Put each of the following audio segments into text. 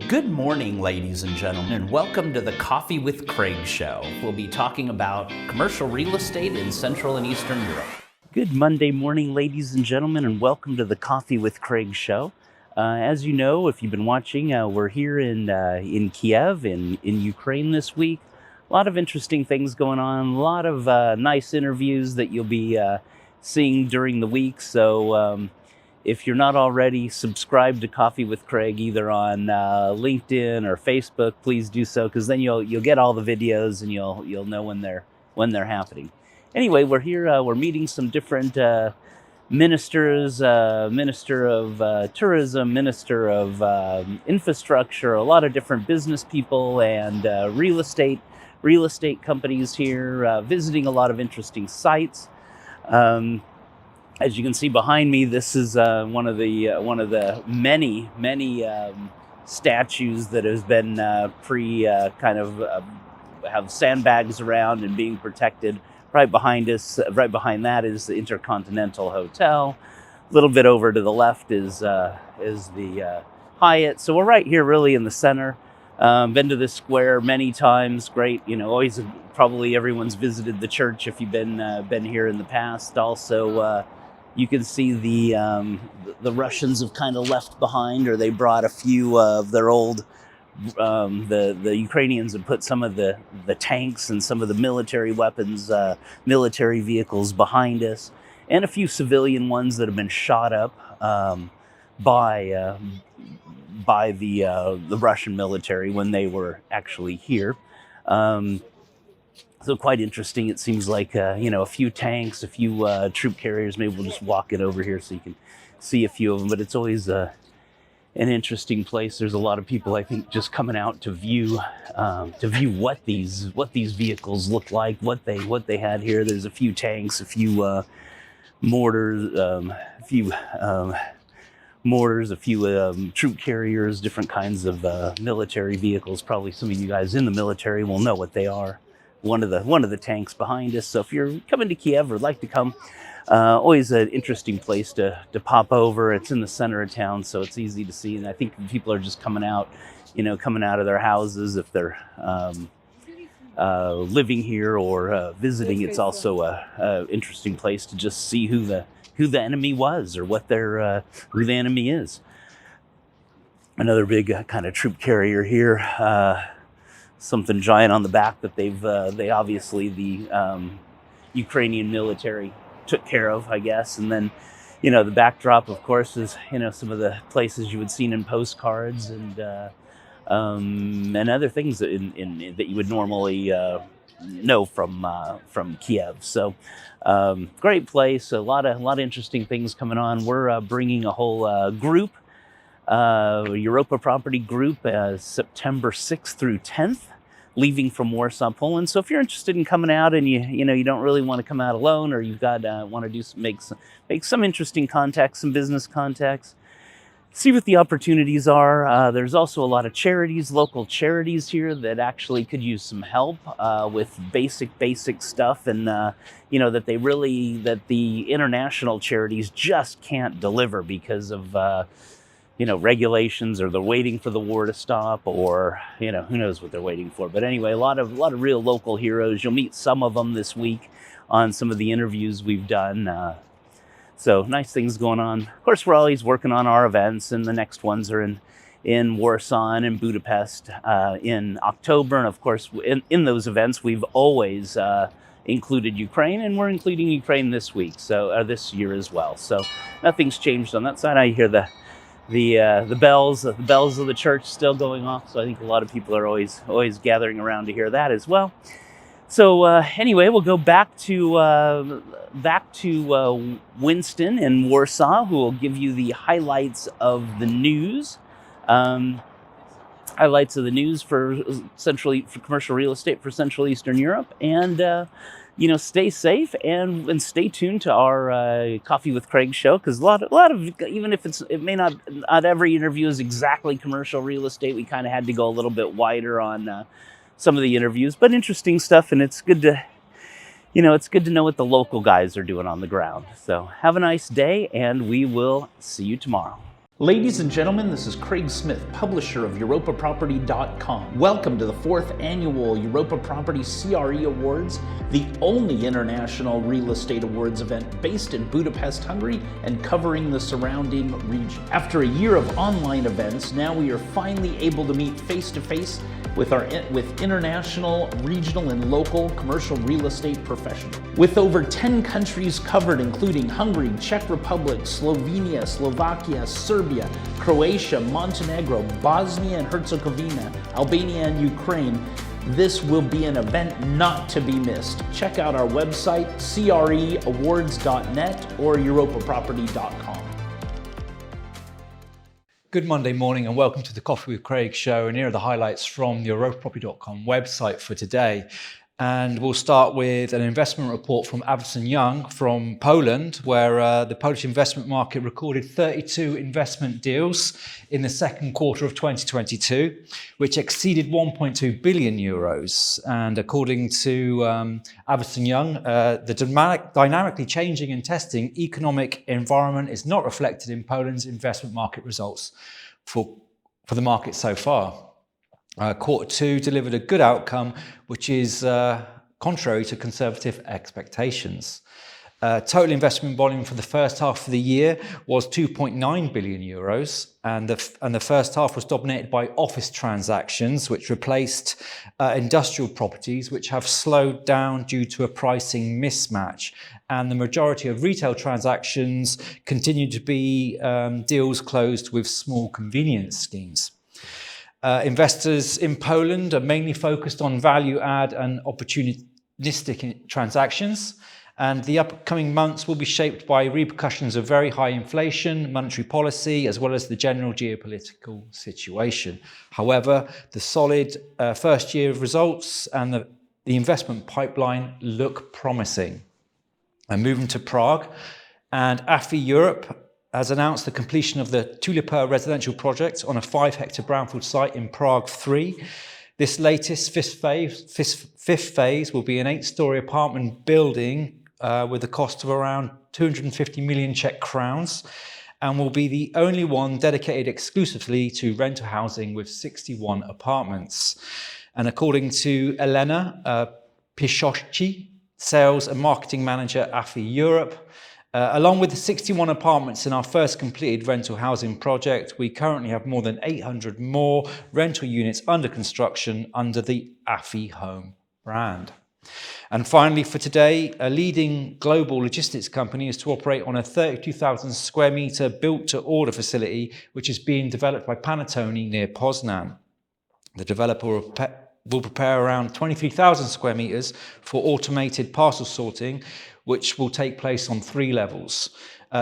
Good morning, ladies and gentlemen, and welcome to the Coffee with Craig show. We'll be talking about commercial real estate in Central and Eastern Europe. Good Monday morning, ladies and gentlemen, and welcome to the Coffee with Craig show. As you know, if you've been watching, we're here in Kiev, in Ukraine this week. A lot of interesting things going on, a lot of nice interviews that you'll be seeing during the week. So if you're not already subscribed to Coffee with Craig, either on LinkedIn or Facebook, please do so, because then you'll get all the videos and you'll know when they're happening. Anyway, we're here. We're meeting some different ministers, Minister of Tourism, Minister of Infrastructure, a lot of different business people and real estate companies here, visiting a lot of interesting sites. As you can see behind me, this is one of the many statues that has been have sandbags around and being protected. Right behind us, right behind that is the InterContinental Hotel. A little bit over to the left is the Hyatt. So we're right here, really in the center. Been to this square many times. Great, always. Probably everyone's visited the church if you've been here in the past. Also, you can see the Russians have kind of left behind, or they brought a few of their old. The Ukrainians have put some of the tanks and some of the military weapons, military vehicles behind us, and a few civilian ones that have been shot up by the Russian military when they were actually here. So quite interesting. It seems like a few tanks, a few troop carriers. Maybe we'll just walk it over here so you can see a few of them. But it's always an interesting place. There's a lot of people, I think, just coming out to view what these vehicles look like, what they had here. There's a few tanks, a few mortars, a few troop carriers, different kinds of military vehicles. Probably some of you guys in the military will know what they are. One of the tanks behind us. So if you're coming to Kiev or like to come, always an interesting place to pop over. It's in the center of town, so it's easy to see. And I think people are just coming out of their houses if they're living here or visiting. It's also a interesting place to just see who the enemy was, or what who the enemy is. Another big kind of troop carrier here. Something giant on the back that they obviously the Ukrainian military took care of, I guess. And then, the backdrop, of course, is some of the places you would seen in postcards and other things that you would normally know from Kiev. So great place, a lot of interesting things coming on. We're bringing a whole group. Europa Property Group, September 6th through 10th, leaving from Warsaw, Poland. So if you're interested in coming out and you don't really want to come out alone, or you've got want to make some interesting contacts, some business contacts, see what the opportunities are. There's also a lot of charities, local charities here that actually could use some help with basic stuff, and that the international charities just can't deliver because of regulations, or they're waiting for the war to stop, or who knows what they're waiting for. But anyway, a lot of real local heroes. You'll meet some of them this week on some of the interviews we've done. So nice things going on. Of course, we're always working on our events, and the next ones are in Warsaw and in Budapest in October. And of course, in those events, we've always included Ukraine, and we're including Ukraine this week, so this year as well. So nothing's changed on that side. I hear the bells of the church still going off, so I think a lot of people are always gathering around to hear that as well. So anyway, we'll go back to Winston in Warsaw, who will give you the highlights of the news. Highlights of the news for commercial real estate for Central Eastern Europe, and stay safe and stay tuned to our Coffee with Craig show, because a lot of even if it may not every interview is exactly commercial real estate, we kind of had to go a little bit wider on some of the interviews, but interesting stuff, and it's good to know what the local guys are doing on the ground. So have a nice day, and we will see you tomorrow. Ladies and gentlemen, this is Craig Smith, publisher of EuropaProperty.com. Welcome to the 4th annual Europa Property CRE Awards, the only international real estate awards event based in Budapest, Hungary, and covering the surrounding region. After a year of online events, now we are finally able to meet face-to-face with international, regional, and local commercial real estate professionals. With over 10 countries covered, including Hungary, Czech Republic, Slovenia, Slovakia, Serbia, Croatia, Montenegro, Bosnia and Herzegovina, Albania, and Ukraine, this will be an event not to be missed. Check out our website, creawards.net or EuropaProperty.com. Good Monday morning and welcome to the Coffee with Craig show, and here are the highlights from the EuropaProperty.com website for today. And we'll start with an investment report from Avison Young from Poland, where the Polish investment market recorded 32 investment deals in the second quarter of 2022, which exceeded 1.2 billion euros. And according to Avison Young, the dynamically changing and testing economic environment is not reflected in Poland's investment market results for the market so far. Quarter two delivered a good outcome, which is contrary to conservative expectations. Total investment volume for the first half of the year was 2.9 billion euros, and the first half was dominated by office transactions, which replaced industrial properties, which have slowed down due to a pricing mismatch. And the majority of retail transactions continue to be deals closed with small convenience schemes. Investors in Poland are mainly focused on value add and opportunistic transactions, and the upcoming months will be shaped by repercussions of very high inflation, monetary policy, as well as the general geopolitical situation. However, the solid first year of results and the investment pipeline look promising. And moving to Prague, and AFI Europe has announced the completion of the Tulipa residential project on a 5-hectare brownfield site in Prague 3. This latest fifth phase will be an 8-story apartment building with a cost of around 250 million Czech crowns, and will be the only one dedicated exclusively to rental housing with 61 apartments. And according to Elena Piszczocki, Sales and Marketing Manager, AFI Europe, along with the 61 apartments in our first completed rental housing project, we currently have more than 800 more rental units under construction under the AFI Home brand. And finally for today, a leading global logistics company is to operate on a 32,000 square metre built-to-order facility, which is being developed by Panattoni near Poznan. The developer will prepare around 23,000 square metres for automated parcel sorting, which will take place on 3 levels.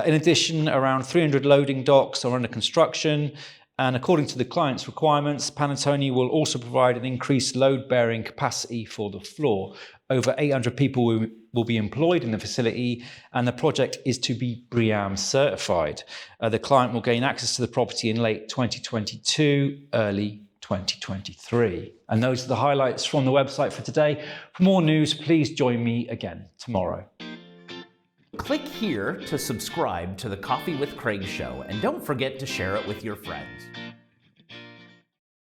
In addition, around 300 loading docks are under construction, and according to the client's requirements, Panattoni will also provide an increased load-bearing capacity for the floor. Over 800 people will be employed in the facility, and the project is to be BREEAM certified. The client will gain access to the property in late 2022, early 2023. And those are the highlights from the website for today. For more news, please join me again tomorrow. Click here to subscribe to the Coffee with Craig show, and don't forget to share it with your friends.